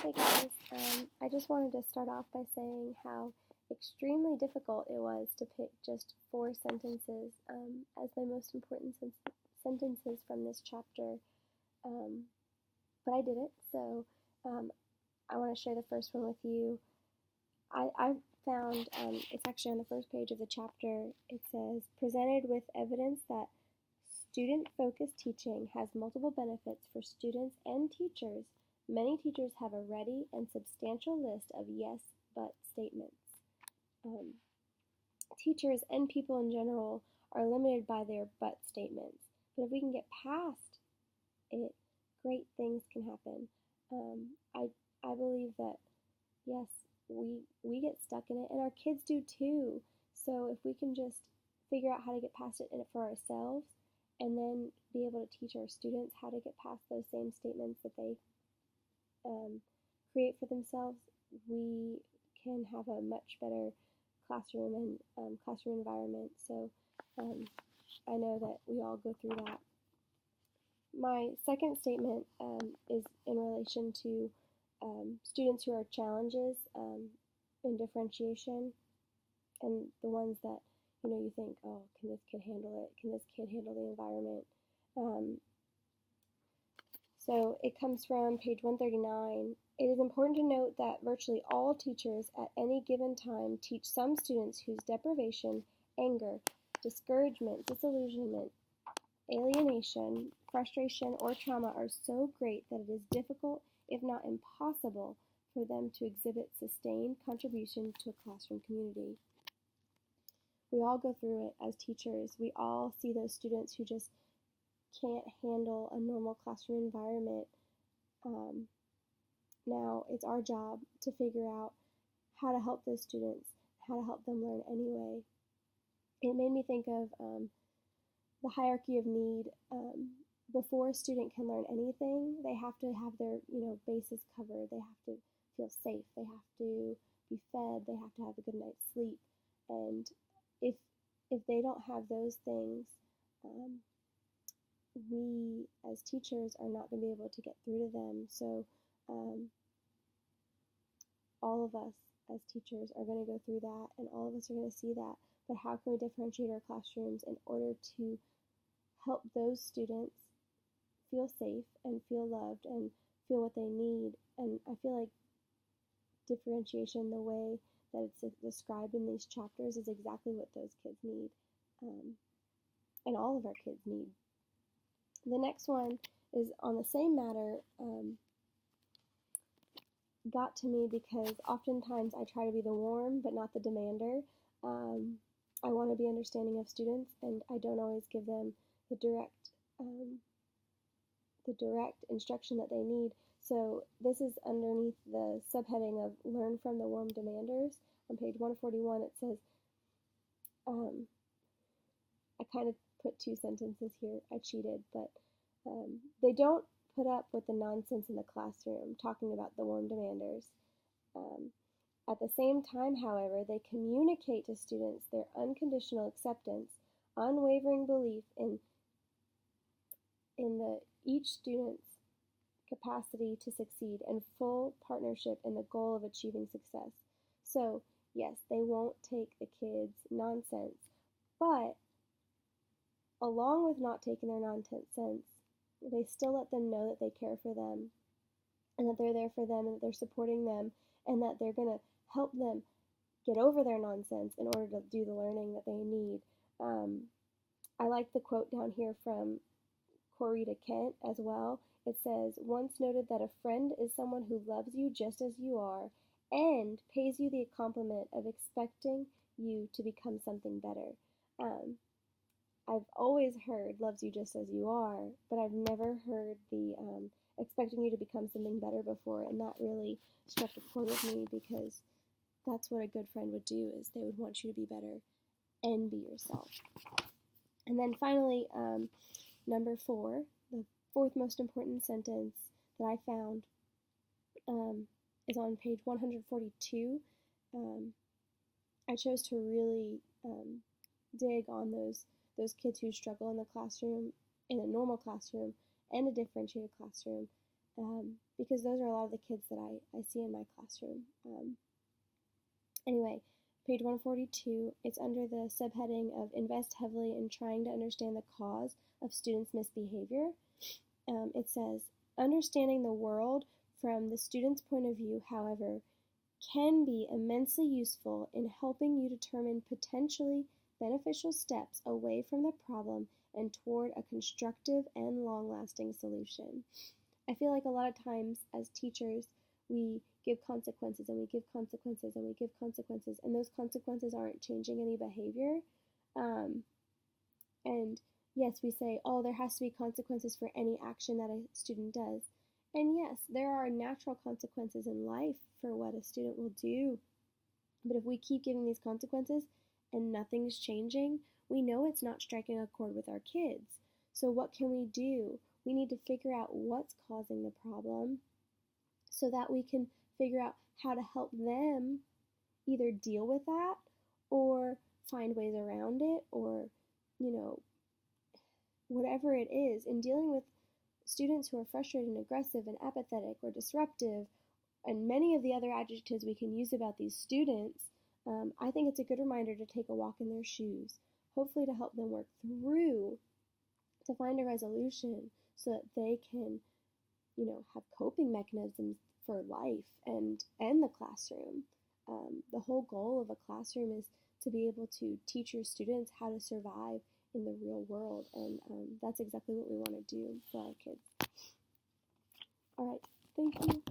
Hey guys, I just wanted to start off by saying how extremely difficult it was to pick just four sentences as my most important sentences from this chapter, um, but I did it, so um, I want to share the first one with you. I found, it's actually on the first page of the chapter, it says, presented with evidence that student-focused teaching has multiple benefits for students and teachers. Many teachers have a ready and substantial list of yes, but statements. Teachers and people in general are limited by their but statements, but if we can get past it, great things can happen. I believe that, yes, we get stuck in it, and our kids do too. So if we can just figure out how to get past it for ourselves, and then be able to teach our students how to get past those same statements that they create for themselves, we can have a much better classroom and classroom environment. So I know that we all go through that. My second statement is in relation to students who are challenges in differentiation, and the ones that you think, oh, can this kid handle it? Can this kid handle the environment? So it comes from page 139. It is important to note that virtually all teachers at any given time teach some students whose deprivation, anger, discouragement, disillusionment, alienation, frustration, or trauma are so great that it is difficult, if not impossible, for them to exhibit sustained contribution to a classroom community. We all go through it as teachers. We all see those students who just can't handle a normal classroom environment. Now it's our job to figure out how to help those students, how to help them learn anyway. It made me think of the hierarchy of need. Before a student can learn anything, they have to have their bases covered. They have to feel safe. They have to be fed. They have to have a good night's sleep. And if they don't have those things, we as teachers are not going to be able to get through to them. So all of us as teachers are going to go through that, and all of us are going to see that. But how can we differentiate our classrooms in order to help those students feel safe and feel loved and feel what they need? And I feel like differentiation, the way that it's described in these chapters, is exactly what those kids need, and all of our kids need. The next one is on the same matter. Got to me because oftentimes I try to be the warm but not the demander. I want to be understanding of students, and I don't always give them the direct instruction that they need. So this is underneath the subheading of Learn from the Warm Demanders. On page 141 it says, I kind of put two sentences here. I cheated, but they don't put up with the nonsense in the classroom talking about the warm demanders. At the same time, however, they communicate to students their unconditional acceptance, unwavering belief in each student's capacity to succeed, and full partnership in the goal of achieving success. So, yes, they won't take the kids' nonsense, but along with not taking their nonsense, they still let them know that they care for them, and that they're there for them, and that they're supporting them, and that they're going to help them get over their nonsense in order to do the learning that they need. I like the quote down here from Corita Kent as well. It says, once noted that a friend is someone who loves you just as you are and pays you the compliment of expecting you to become something better. I've always heard loves you just as you are, but I've never heard the expecting you to become something better before, and that really struck a chord with me, because that's what a good friend would do, is they would want you to be better and be yourself. And then finally, number 4, the fourth most important sentence that I found is on page 142. I chose to really dig on those kids who struggle in the classroom, in a normal classroom and a differentiated classroom. because those are a lot of the kids that I see in my classroom. Anyway, page 142, it's under the subheading of invest heavily in trying to understand the cause of students' misbehavior. It says, understanding the world from the student's point of view, however, can be immensely useful in helping you determine potentially beneficial steps away from the problem and toward a constructive and long-lasting solution. I feel like a lot of times as teachers, we give consequences and we give consequences and we give consequences, and those consequences aren't changing any behavior. And yes, we say, oh, there has to be consequences for any action that a student does. And yes, there are natural consequences in life for what a student will do. But if we keep giving these consequences and nothing's changing, we know it's not striking a chord with our kids. So what can we do? We need to figure out what's causing the problem so that we can figure out how to help them either deal with that or find ways around it, or, whatever it is. In dealing with students who are frustrated and aggressive and apathetic or disruptive, and many of the other adjectives we can use about these students, I think it's a good reminder to take a walk in their shoes, hopefully to help them work through, to find a resolution so that they can, have coping mechanisms for life and the classroom. The whole goal of a classroom is to be able to teach your students how to survive in the real world, and that's exactly what we want to do for our kids. All right, thank you.